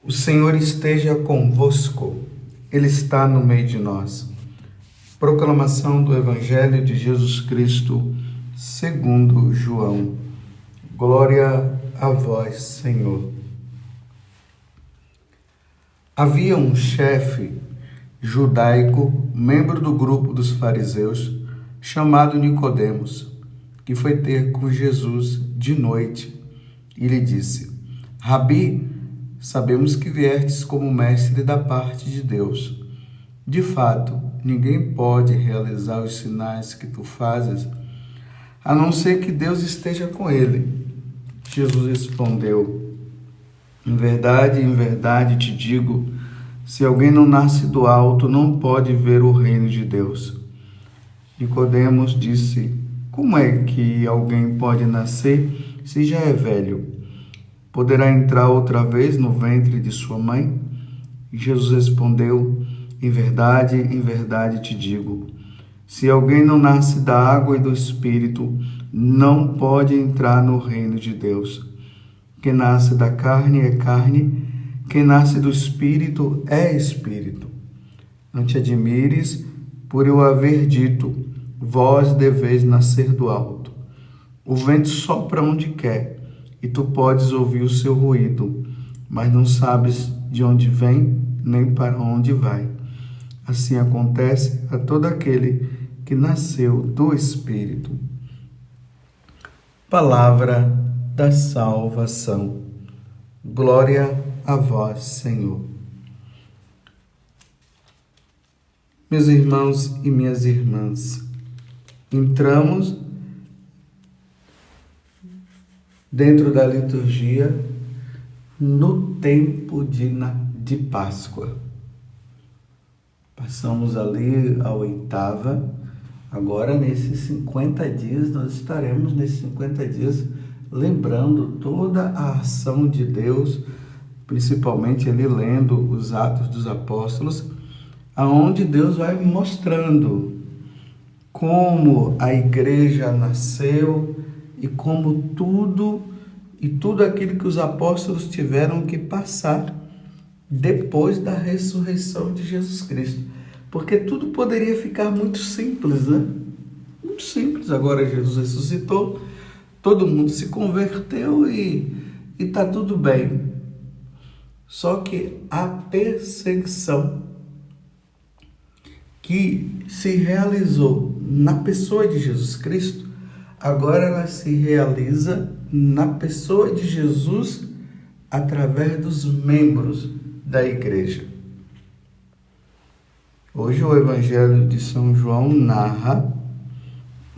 O Senhor esteja convosco, Ele está no meio de nós. Proclamação do Evangelho de Jesus Cristo, segundo João. Glória a vós, Senhor. Havia um chefe judaico, membro do grupo dos fariseus, chamado Nicodemos, que foi ter com Jesus de noite e lhe disse: Rabi, sabemos que viestes como mestre da parte de Deus. De fato, ninguém pode realizar os sinais que tu fazes, a não ser que Deus esteja com ele. Jesus respondeu: em verdade te digo, se alguém não nasce do alto, não pode ver o reino de Deus. Nicodemos disse: como é que alguém pode nascer se já é velho? Poderá entrar outra vez no ventre de sua mãe? E Jesus respondeu: em verdade te digo, se alguém não nasce da água e do Espírito, não pode entrar no reino de Deus. Quem nasce da carne é carne, quem nasce do Espírito é Espírito. Não te admires por eu haver dito, vós deveis nascer do alto. O vento sopra onde quer, e tu podes ouvir o seu ruído, mas não sabes de onde vem, nem para onde vai. Assim acontece a todo aquele que nasceu do Espírito. Palavra da salvação. Glória a vós, Senhor. Meus irmãos e minhas irmãs, entramos dentro da liturgia no tempo de Páscoa. Passamos ali a oitava. Agora, nesses 50 dias, nós estaremos nesses 50 dias lembrando toda a ação de Deus, principalmente ali lendo os Atos dos Apóstolos, aonde Deus vai mostrando como a igreja nasceu e como tudo aquilo que os apóstolos tiveram que passar depois da ressurreição de Jesus Cristo. Porque tudo poderia ficar muito simples, né? Muito simples. Agora Jesus ressuscitou, todo mundo se converteu e está tudo bem. Só que a perseguição que se realizou na pessoa de Jesus Cristo, agora ela se realiza na pessoa de Jesus através dos membros da igreja. Hoje o Evangelho de São João narra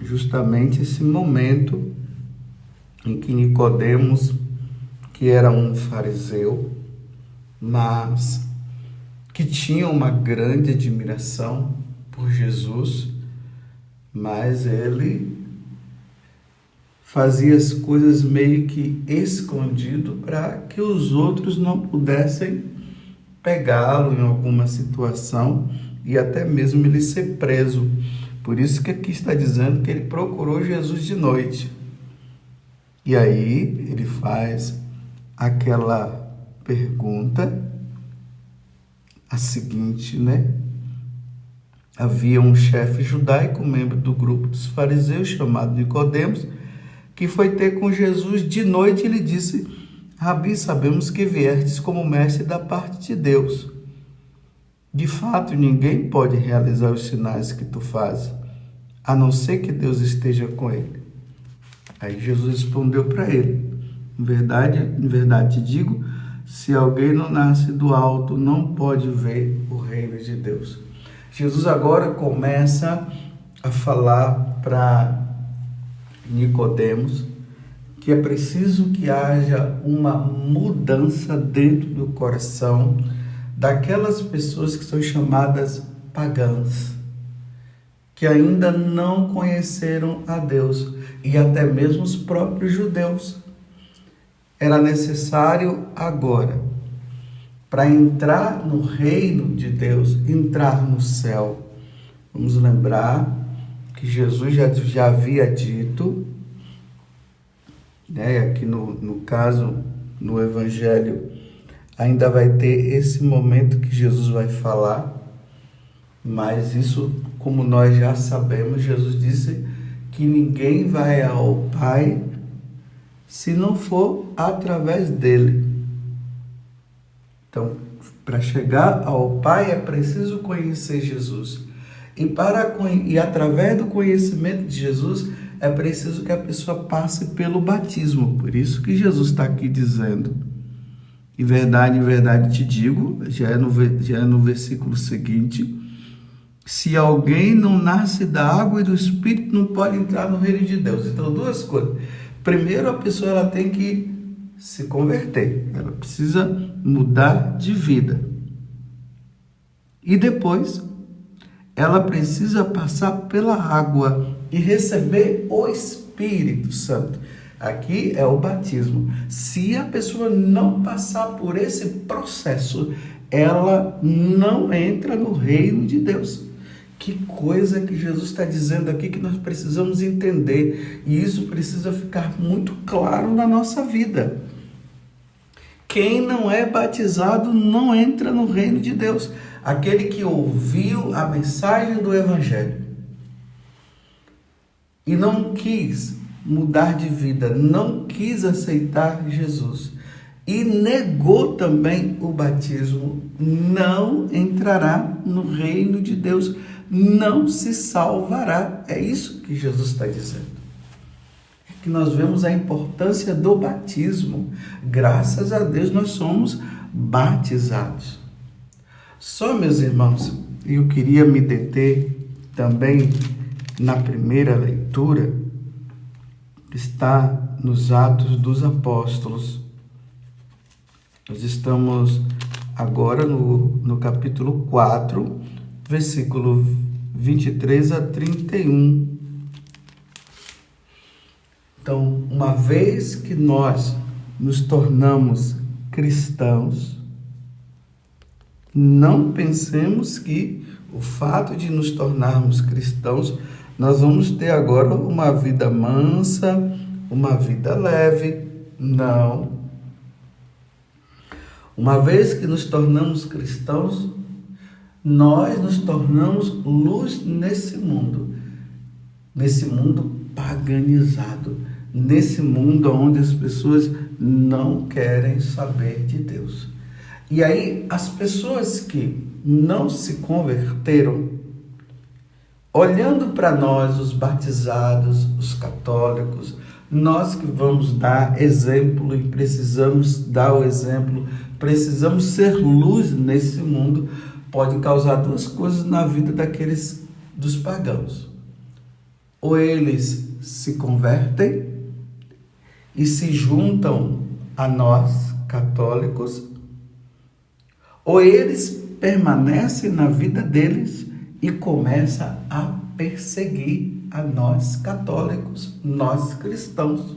justamente esse momento em que Nicodemos, que era um fariseu, mas que tinha uma grande admiração por Jesus, mas ele fazia as coisas meio que escondido para que os outros não pudessem pegá-lo em alguma situação e até mesmo ele ser preso. Por isso que aqui está dizendo que ele procurou Jesus de noite. E aí ele faz aquela pergunta, a seguinte, né? Havia um chefe judaico, membro do grupo dos fariseus, chamado Nicodemos, que foi ter com Jesus de noite e lhe disse: Rabi, sabemos que viestes como mestre da parte de Deus. De fato, ninguém pode realizar os sinais que tu fazes, a não ser que Deus esteja com ele. Aí Jesus respondeu para ele: em verdade te digo, se alguém não nasce do alto, não pode ver o reino de Deus. Jesus agora começa a falar para Nicodemos que é preciso que haja uma mudança dentro do coração daquelas pessoas que são chamadas pagãs, que ainda não conheceram a Deus, e até mesmo os próprios judeus. Era necessário agora, para entrar no reino de Deus, entrar no céu. Vamos lembrar que Jesus já havia dito, né, aqui no caso, no Evangelho ainda vai ter esse momento que Jesus vai falar, mas isso, como nós já sabemos, Jesus disse que ninguém vai ao Pai se não for através dele. Então, para chegar ao Pai é preciso conhecer Jesus. E através do conhecimento de Jesus é preciso que a pessoa passe pelo batismo. Por isso que Jesus está aqui dizendo: em verdade te digo, já é no versículo seguinte, se alguém não nasce da água e do Espírito, não pode entrar no reino de Deus. Então, duas coisas. Primeiro, a pessoa ela tem que se converter. Ela precisa mudar de vida. E depois, ela precisa passar pela água e receber o Espírito Santo. Aqui é o batismo. Se a pessoa não passar por esse processo, ela não entra no reino de Deus. Que coisa que Jesus está dizendo aqui que nós precisamos entender. E isso precisa ficar muito claro na nossa vida. Quem não é batizado não entra no reino de Deus. Aquele que ouviu a mensagem do Evangelho e não quis mudar de vida, não quis aceitar Jesus e negou também o batismo, não entrará no reino de Deus, não se salvará. É isso que Jesus está dizendo. É que nós vemos a importância do batismo. Graças a Deus nós somos batizados. Só, meus irmãos, eu queria me deter também na primeira leitura, que está nos Atos dos Apóstolos. Nós estamos agora no capítulo 4, versículo 23 a 31. Então, uma vez que nós nos tornamos cristãos, não pensemos que o fato de nos tornarmos cristãos, nós vamos ter agora uma vida mansa, uma vida leve. Não. Uma vez que nos tornamos cristãos, nós nos tornamos luz nesse mundo paganizado, nesse mundo onde as pessoas não querem saber de Deus. E aí, as pessoas que não se converteram, olhando para nós, os batizados, os católicos, nós que vamos dar exemplo e precisamos dar o exemplo, precisamos ser luz nesse mundo, pode causar duas coisas na vida dos pagãos. Ou eles se convertem e se juntam a nós, católicos, ou eles permanecem na vida deles e começam a perseguir a nós católicos, nós cristãos.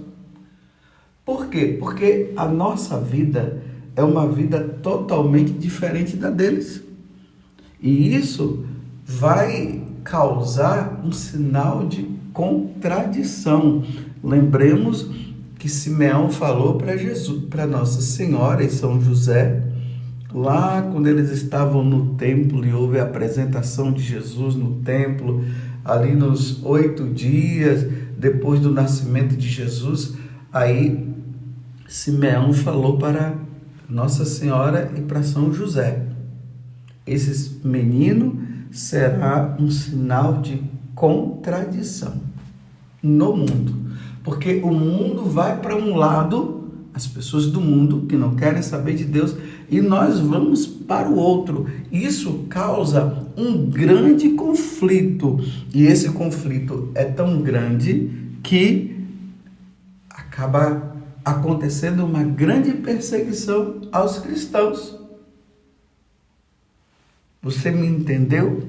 Por quê? Porque a nossa vida é uma vida totalmente diferente da deles. E isso vai causar um sinal de contradição. Lembremos que Simeão falou para Jesus, para Nossa Senhora e São José, lá quando eles estavam no templo e houve a apresentação de Jesus no templo, ali nos 8 dias depois do nascimento de Jesus, aí Simeão falou para Nossa Senhora e para São José: esse menino será um sinal de contradição no mundo, porque o mundo vai para um lado, as pessoas do mundo que não querem saber de Deus, e nós vamos para o outro. Isso causa um grande conflito, e esse conflito é tão grande que acaba acontecendo uma grande perseguição aos cristãos. Você me entendeu?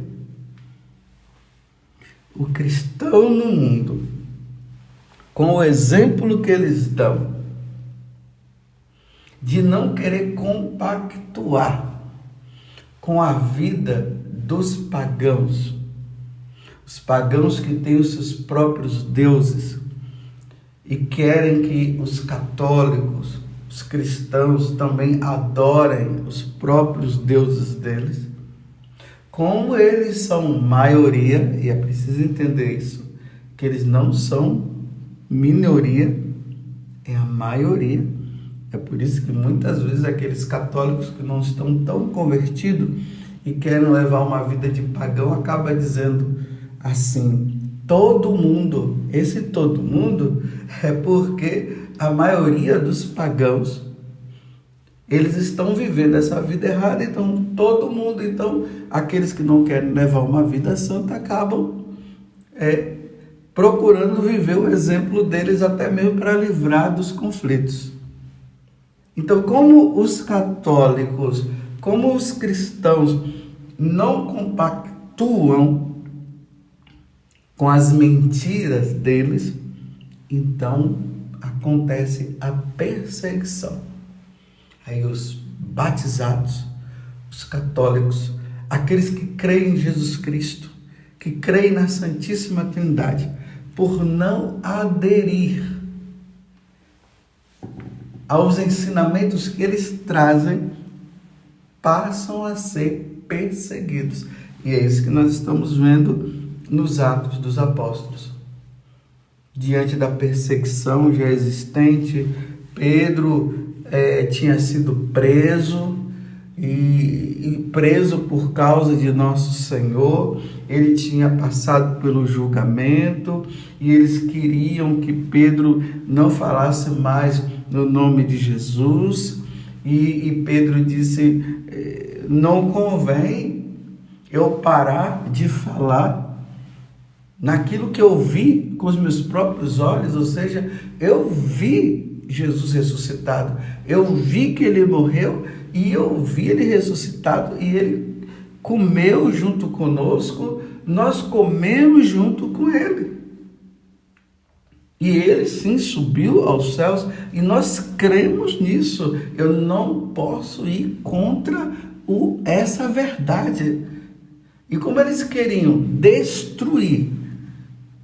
O cristão no mundo, com o exemplo que eles dão, de não querer compactuar com a vida dos pagãos, os pagãos que têm os seus próprios deuses e querem que os católicos, os os cristãos também adorem os próprios deuses deles, como eles são maioria, e é preciso entender isso, que eles não são minoria, é a maioria. É por isso que muitas vezes aqueles católicos que não estão tão convertidos e querem levar uma vida de pagão acaba dizendo assim: todo mundo. Esse todo mundo é porque a maioria dos pagãos, eles estão vivendo essa vida errada, então todo mundo, então aqueles que não querem levar uma vida santa acabam procurando viver o exemplo deles até mesmo para livrar dos conflitos. Então, como os católicos, como os cristãos não compactuam com as mentiras deles, então acontece a perseguição. Aí os batizados, os católicos, aqueles que creem em Jesus Cristo, que creem na Santíssima Trindade, por não aderir aos ensinamentos que eles trazem, passam a ser perseguidos. E é isso que nós estamos vendo nos Atos dos Apóstolos. Diante da perseguição já existente, Pedro tinha sido preso, e preso por causa de nosso Senhor. Ele tinha passado pelo julgamento, e eles queriam que Pedro não falasse mais no nome de Jesus, e Pedro disse: não convém eu parar de falar naquilo que eu vi com os meus próprios olhos, ou seja, eu vi Jesus ressuscitado, eu vi que ele morreu, e eu vi ele ressuscitado, e ele comeu junto conosco, nós comemos junto com ele. E ele sim subiu aos céus, e nós cremos nisso. Eu não posso ir contra essa verdade. E como eles queriam destruir,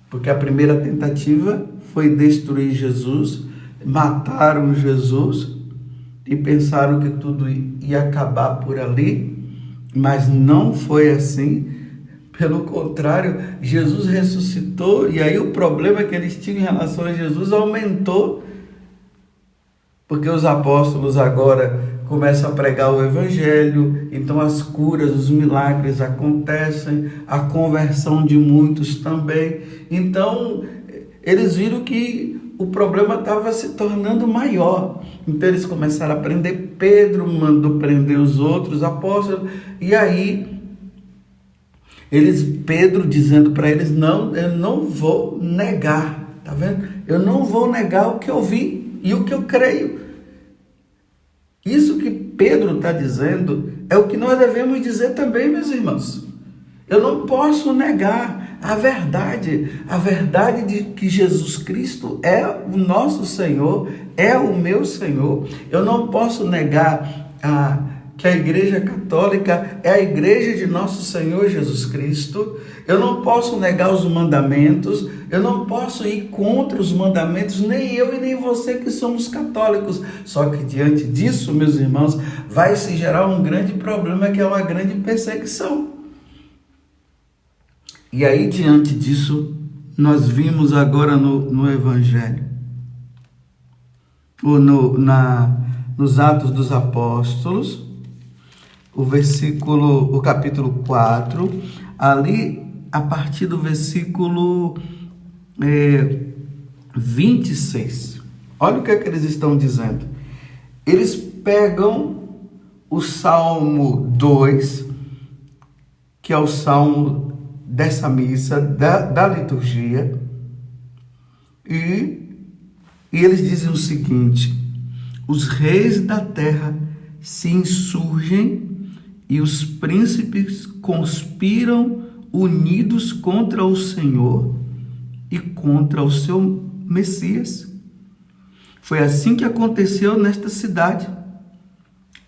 porque a primeira tentativa foi destruir Jesus, mataram Jesus e pensaram que tudo ia acabar por ali, mas não foi assim. Pelo contrário, Jesus ressuscitou, e aí o problema que eles tinham em relação a Jesus aumentou, porque os apóstolos agora começam a pregar o evangelho, então as curas, os milagres acontecem, a conversão de muitos também. Então eles viram que o problema estava se tornando maior, então eles começaram a prender Pedro, mandou prender os outros apóstolos, e aí Pedro dizendo para eles: não, eu não vou negar, tá vendo? Eu não vou negar o que eu vi e o que eu creio. Isso que Pedro está dizendo é o que nós devemos dizer também, meus irmãos. Eu não posso negar a verdade de que Jesus Cristo é o nosso Senhor, é o meu Senhor. Eu não posso negar que a Igreja Católica é a Igreja de nosso Senhor Jesus Cristo. Eu não posso negar os mandamentos, eu não posso ir contra os mandamentos, nem eu e nem você que somos católicos. Só que diante disso, meus irmãos, vai se gerar um grande problema, que é uma grande perseguição. E aí, diante disso, nós vimos agora no Evangelho, ou nos Atos dos Apóstolos, o capítulo 4, ali a partir do versículo 26. Olha o que é que eles estão dizendo. Eles pegam o Salmo 2, que é o salmo dessa missa, da liturgia, e eles dizem o seguinte: os reis da terra se insurgem e os príncipes conspiram unidos contra o Senhor e contra o seu Messias. Foi assim que aconteceu nesta cidade.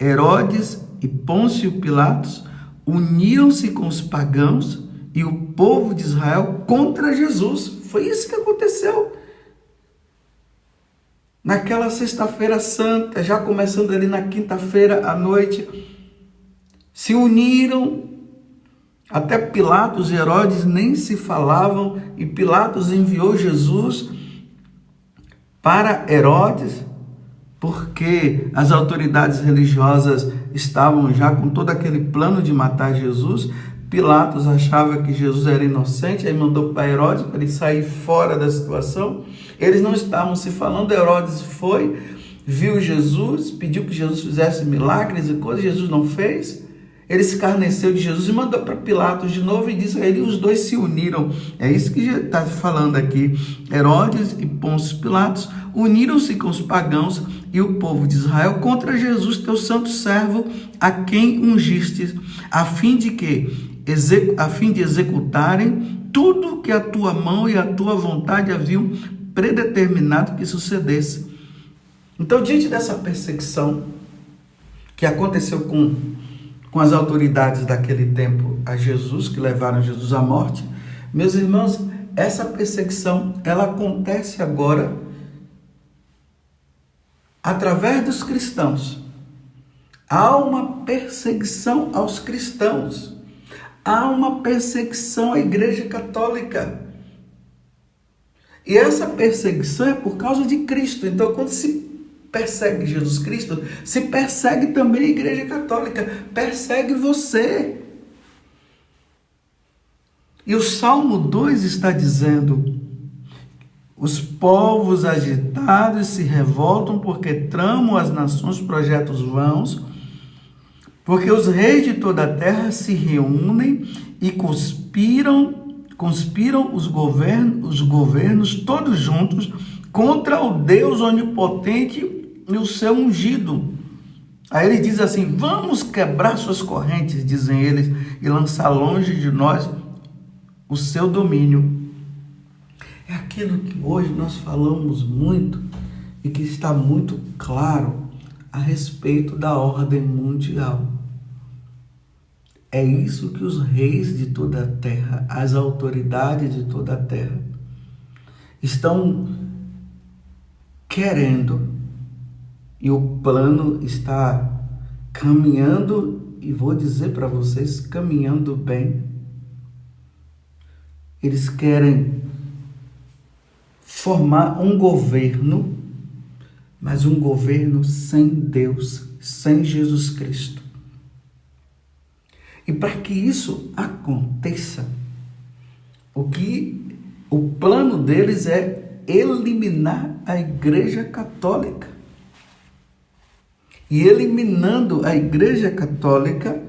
Herodes e Pôncio Pilatos uniram-se com os pagãos e o povo de Israel contra Jesus. Foi isso que aconteceu. naquela sexta-feira santa, já começando ali na quinta-feira à noite, se uniram. Até Pilatos e Herodes nem se falavam, e Pilatos enviou Jesus para Herodes, porque as autoridades religiosas estavam já com todo aquele plano de matar Jesus. Pilatos achava que Jesus era inocente, aí mandou para Herodes para ele sair fora da situação. Eles não estavam se falando. Herodes foi, viu Jesus, pediu que Jesus fizesse milagres e coisas, Jesus não fez. Ele se escarneceu de Jesus e mandou para Pilatos de novo e disse a ele, os dois se uniram. É isso que está falando aqui. Herodes e Pôncio Pilatos uniram-se com os pagãos e o povo de Israel contra Jesus, teu santo servo, a quem ungiste, a fim de executarem tudo que a tua mão e a tua vontade haviam predeterminado que sucedesse. Então, diante dessa perseguição que aconteceu com as autoridades daquele tempo a Jesus, que levaram Jesus à morte, meus irmãos, essa perseguição, ela acontece agora através dos cristãos. Há uma perseguição aos cristãos, há uma perseguição à Igreja Católica. E essa perseguição é por causa de Cristo. Então, quando se persegue Jesus Cristo, se persegue também a Igreja Católica, persegue você. E o Salmo 2 está dizendo, os povos agitados se revoltam porque tramam as nações projetos vãos, porque os reis de toda a terra se reúnem e conspiram os governos todos juntos contra o Deus onipotente e o seu ungido. Aí ele diz assim, vamos quebrar suas correntes, dizem eles, e lançar longe de nós o seu domínio. É aquilo que hoje nós falamos muito e que está muito claro a respeito da ordem mundial. É isso que os reis de toda a terra, as autoridades de toda a terra, estão querendo, e o plano está caminhando, e vou dizer para vocês, caminhando bem. Eles querem formar um governo, mas um governo sem Deus, sem Jesus Cristo. E para que isso aconteça, o plano deles é eliminar a Igreja Católica. E eliminando a Igreja Católica,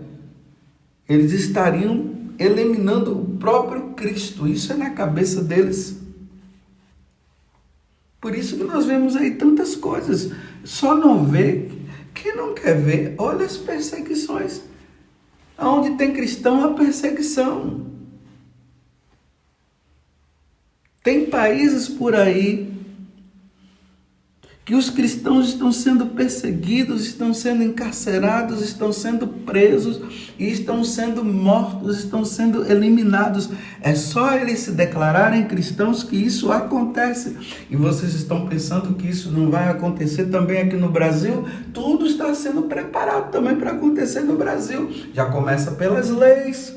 eles estariam eliminando o próprio Cristo. Isso é na cabeça deles. Por isso que nós vemos aí tantas coisas. Só não vê quem não quer ver. Olha as perseguições. Onde tem cristão, há perseguição. Tem países por aí que os cristãos estão sendo perseguidos, estão sendo encarcerados, estão sendo presos e estão sendo mortos, estão sendo eliminados. É só eles se declararem cristãos que isso acontece. E vocês estão pensando que isso não vai acontecer também aqui no Brasil? Tudo está sendo preparado também para acontecer no Brasil. Já começa pelas leis.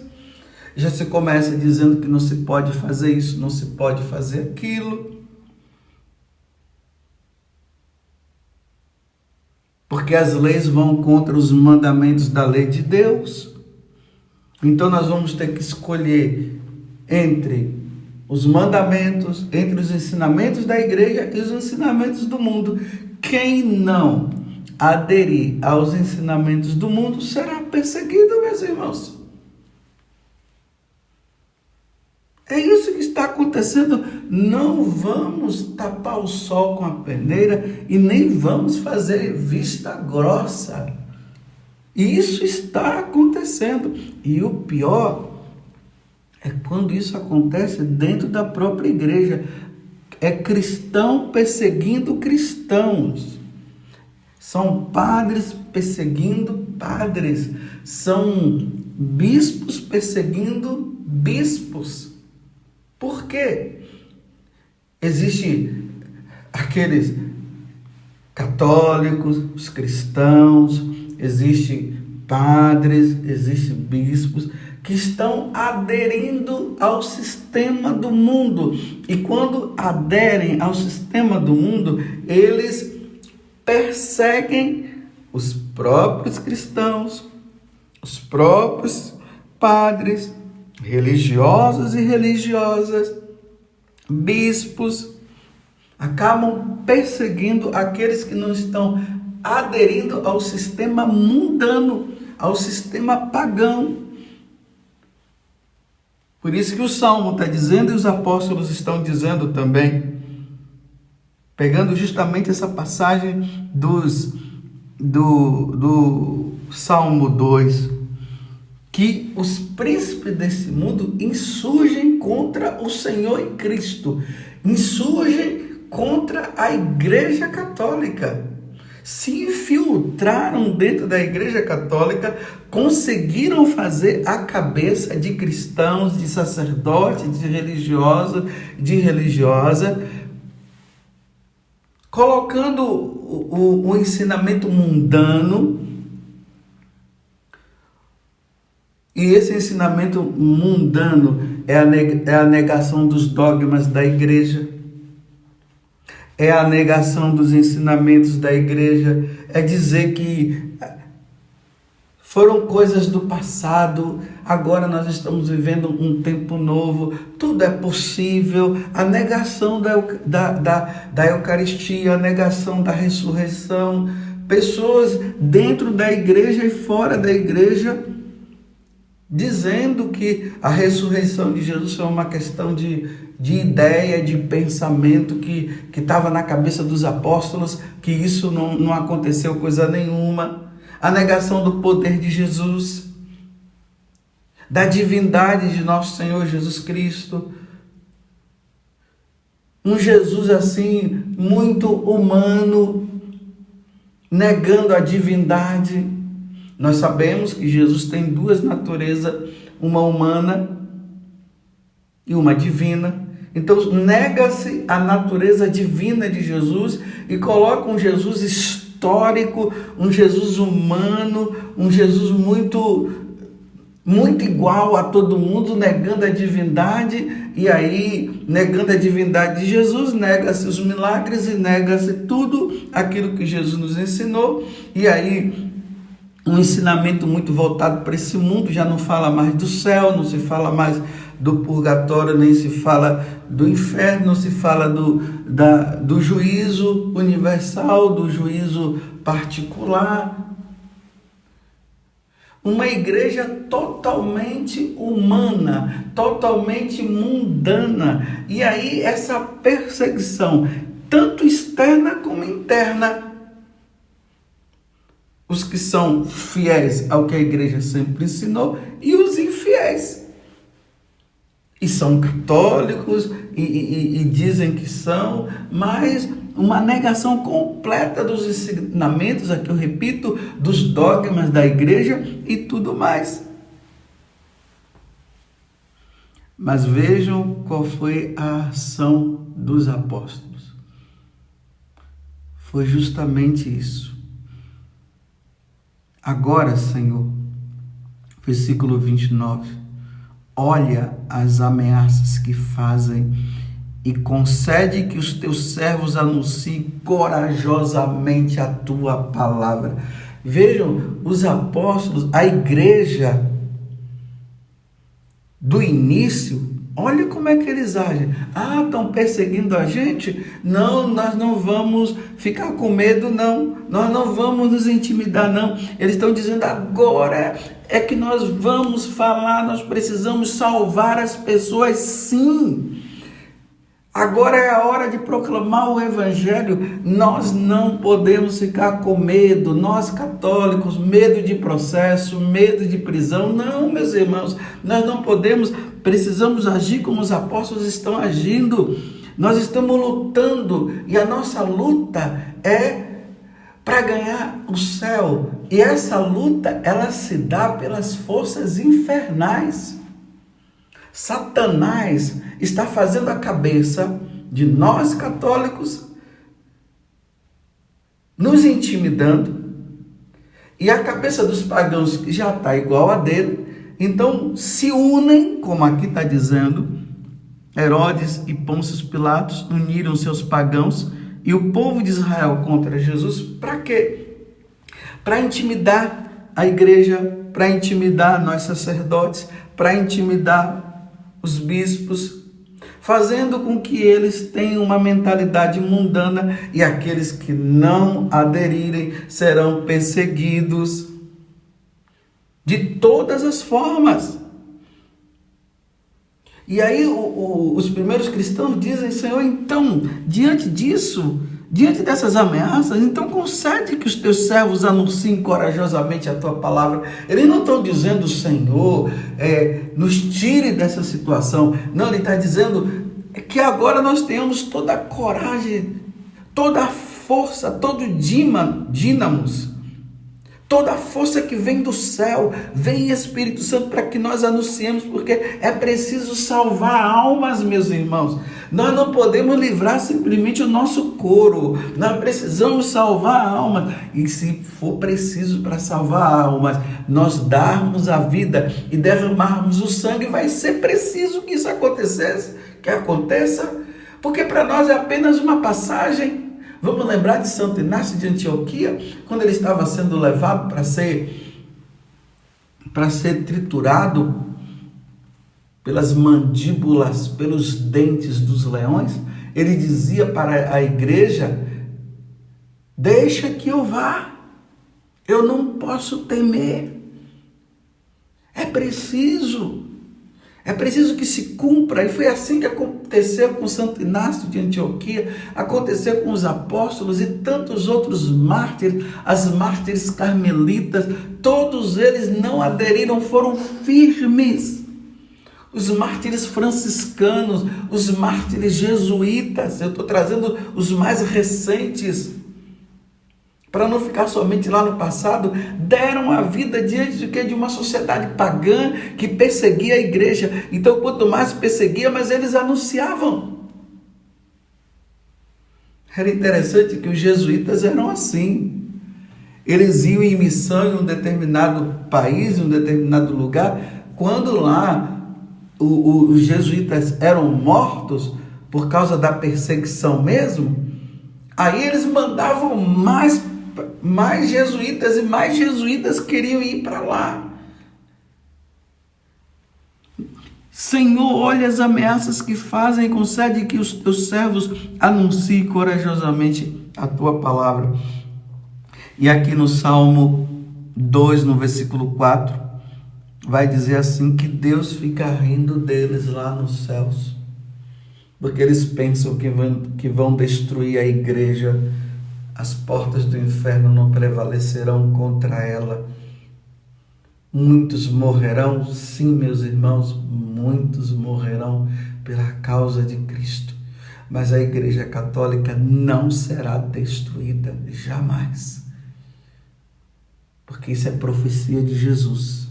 Já se começa dizendo que não se pode fazer isso, não se pode fazer aquilo. Porque as leis vão contra os mandamentos da lei de Deus. Então nós vamos ter que escolher entre os mandamentos, entre os ensinamentos da igreja e os ensinamentos do mundo. Quem não aderir aos ensinamentos do mundo será perseguido, meus irmãos. É isso que está acontecendo. Não vamos tapar o sol com a peneira e nem vamos fazer vista grossa. Isso está acontecendo. E o pior é quando isso acontece dentro da própria igreja. É cristão perseguindo cristãos. São padres perseguindo padres. São bispos perseguindo bispos. Por quê? Existem aqueles católicos, os cristãos, existem padres, existem bispos que estão aderindo ao sistema do mundo. E quando aderem ao sistema do mundo, eles perseguem os próprios cristãos, os próprios padres, religiosos e religiosas, bispos, acabam perseguindo aqueles que não estão aderindo ao sistema mundano, ao sistema pagão. Por isso que o Salmo está dizendo e os apóstolos estão dizendo também, pegando justamente essa passagem do Salmo 2, que os príncipes desse mundo insurgem contra o Senhor e Cristo, insurgem contra a Igreja Católica, se infiltraram dentro da Igreja Católica, conseguiram fazer a cabeça de cristãos, de sacerdotes, de religiosa, colocando o ensinamento mundano. E esse ensinamento mundano é a negação dos dogmas da igreja, é a negação dos ensinamentos da igreja, é dizer que foram coisas do passado, agora nós estamos vivendo um tempo novo, tudo é possível, a negação da Eucaristia, a negação da ressurreição, pessoas dentro da igreja e fora da igreja, dizendo que a ressurreição de Jesus é uma questão de ideia, de pensamento que estava na cabeça dos apóstolos, que isso não aconteceu coisa nenhuma. A negação do poder de Jesus, da divindade de nosso Senhor Jesus Cristo. Um Jesus assim, muito humano, negando a divindade. Nós sabemos que Jesus tem duas naturezas, uma humana e uma divina. Então nega-se a natureza divina de Jesus e coloca um Jesus histórico, um Jesus humano, um Jesus muito igual a todo mundo, negando a divindade. E aí, negando a divindade de Jesus, nega-se os milagres e nega-se tudo aquilo que Jesus nos ensinou. E aí, um ensinamento muito voltado para esse mundo, já não fala mais do céu, não se fala mais do purgatório, nem se fala do inferno, não se fala do juízo universal, do juízo particular. Uma igreja totalmente humana, totalmente mundana. E aí essa perseguição, tanto externa como interna. Os que são fiéis ao que a igreja sempre ensinou e os infiéis. E são católicos e dizem que são, mas uma negação completa dos ensinamentos, aqui eu repito, dos dogmas da igreja e tudo mais. Mas vejam qual foi a ação dos apóstolos. Foi justamente isso. Agora, Senhor, versículo 29, olha as ameaças que fazem e concede que os teus servos anunciem corajosamente a tua palavra. Vejam, os apóstolos, a igreja do início, olha como é que eles agem. Ah, estão perseguindo a gente? Não, nós não vamos ficar com medo, não. Nós não vamos nos intimidar, não. Eles estão dizendo, agora é que nós vamos falar, nós precisamos salvar as pessoas, sim. Agora é a hora de proclamar o evangelho. Nós não podemos ficar com medo, nós católicos, medo de processo, medo de prisão. Não, meus irmãos, nós não podemos, precisamos agir como os apóstolos estão agindo. Nós estamos lutando e a nossa luta é para ganhar o céu. E essa luta, ela se dá pelas forças infernais. Satanás está fazendo a cabeça de nós católicos nos intimidando, e a cabeça dos pagãos já está igual a dele, então se unem, como aqui está dizendo, Herodes e Pôncio Pilatos uniram seus pagãos e o povo de Israel contra Jesus. Para quê? Para intimidar a igreja, para intimidar nós sacerdotes, para intimidar os bispos, fazendo com que eles tenham uma mentalidade mundana, e aqueles que não aderirem serão perseguidos de todas as formas. E aí os primeiros cristãos dizem: Senhor, então, diante disso, diante dessas ameaças, então concede que os teus servos anunciem corajosamente a tua palavra. Eles não estão dizendo: Senhor, nos tire dessa situação. Não, ele está dizendo que agora nós tenhamos toda a coragem, toda a força, todo o dínamos, toda a força que vem do céu, vem Espírito Santo para que nós anunciemos, porque é preciso salvar almas, meus irmãos. Nós não podemos livrar simplesmente o nosso couro, nós precisamos salvar almas. E se for preciso para salvar almas, nós darmos a vida e derramarmos o sangue, vai ser preciso que isso aconteça, porque para nós é apenas uma passagem. Vamos lembrar de Santo Inácio de Antioquia, quando ele estava sendo levado para ser triturado pelas mandíbulas, pelos dentes dos leões. Ele dizia para a igreja: deixa que eu vá, eu não posso temer. É preciso que se cumpra. E foi assim que aconteceu com Santo Inácio de Antioquia, aconteceu com os apóstolos e tantos outros mártires, as mártires carmelitas. Todos eles não aderiram, foram firmes. Os mártires franciscanos, os mártires jesuítas, eu estou trazendo os mais recentes, para não ficar somente lá no passado, deram a vida diante de uma sociedade pagã que perseguia a igreja. Então, quanto mais perseguia, mais eles anunciavam. Era interessante que os jesuítas eram assim. Eles iam em missão em um determinado país, em um determinado lugar. Quando lá os jesuítas eram mortos por causa da perseguição mesmo, aí eles mandavam mais jesuítas, e mais jesuítas queriam ir para lá. Senhor, olha as ameaças que fazem, concede que os teus servos anunciem corajosamente a tua palavra. E aqui no Salmo 2, no versículo 4, vai dizer assim, que Deus fica rindo deles lá nos céus, porque eles pensam que vão destruir a igreja. As portas do inferno não prevalecerão contra ela. Muitos morrerão, sim, meus irmãos, muitos morrerão pela causa de Cristo. Mas a Igreja Católica não será destruída, jamais. Porque isso é profecia de Jesus.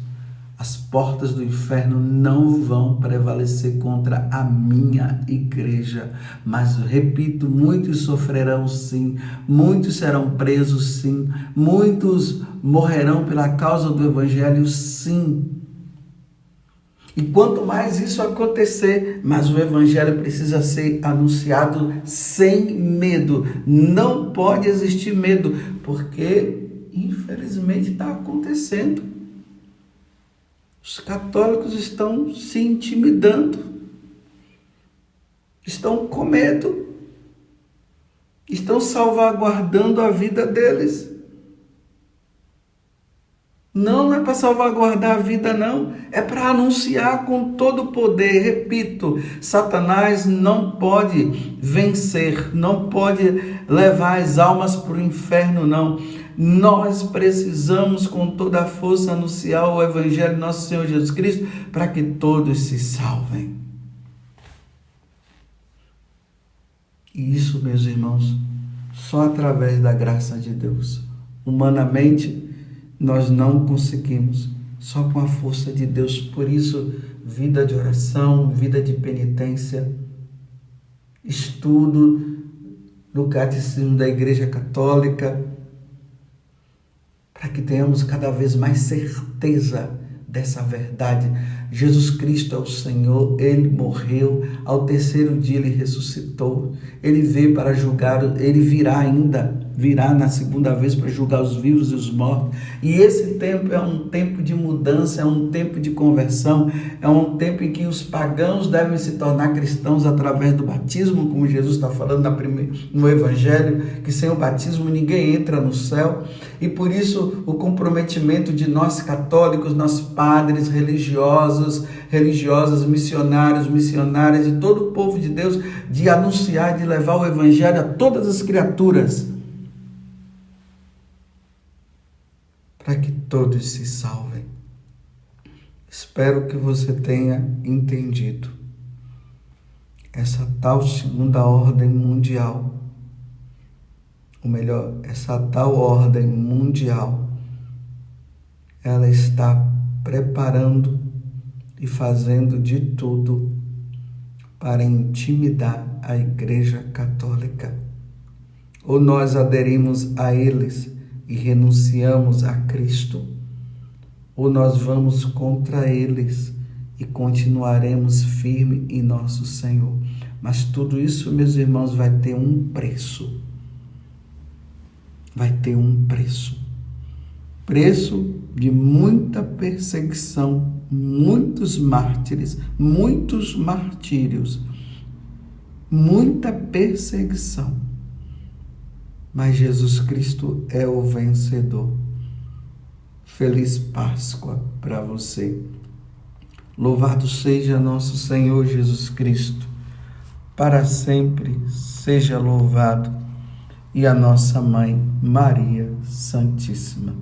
As portas do inferno não vão prevalecer contra a minha igreja. Mas, repito, muitos sofrerão sim, muitos serão presos sim, muitos morrerão pela causa do Evangelho sim. E quanto mais isso acontecer, mais o Evangelho precisa ser anunciado sem medo. Não pode existir medo, porque infelizmente está acontecendo. Os católicos estão se intimidando, estão com medo, estão salvaguardando a vida deles. Não é para salvaguardar a vida, não. É para anunciar com todo o poder. Repito, Satanás não pode vencer, não pode levar as almas para o inferno, não. Nós precisamos com toda a força anunciar o Evangelho de nosso Senhor Jesus Cristo para que todos se salvem. E isso, meus irmãos, só através da graça de Deus. Humanamente, nós não conseguimos, só com a força de Deus. Por isso, vida de oração, vida de penitência, estudo do Catecismo da Igreja Católica, para que tenhamos cada vez mais certeza dessa verdade. Jesus Cristo é o Senhor, Ele morreu, ao terceiro dia Ele ressuscitou, Ele veio para julgar, Ele virá na segunda vez para julgar os vivos e os mortos. E esse tempo é um tempo de mudança, é um tempo de conversão, é um tempo em que os pagãos devem se tornar cristãos através do batismo, como Jesus está falando no Evangelho, que sem o batismo ninguém entra no céu. E por isso o comprometimento de nós católicos, nós padres, religiosas, missionários, missionárias, de todo o povo de Deus, de anunciar, de levar o Evangelho a todas as criaturas, para que todos se salvem. Espero que você tenha entendido essa tal segunda ordem mundial, ou melhor, essa tal ordem mundial, ela está preparando e fazendo de tudo para intimidar a Igreja Católica. Ou nós aderimos a eles e renunciamos a Cristo, ou nós vamos contra eles e continuaremos firme em nosso Senhor. Mas tudo isso, meus irmãos, vai ter um preço. Vai ter um preço. Preço de muita perseguição, muitos mártires, muitos martírios, muita perseguição. Mas Jesus Cristo é o vencedor. Feliz Páscoa para você. Louvado seja nosso Senhor Jesus Cristo. Para sempre seja louvado. E a nossa Mãe Maria Santíssima.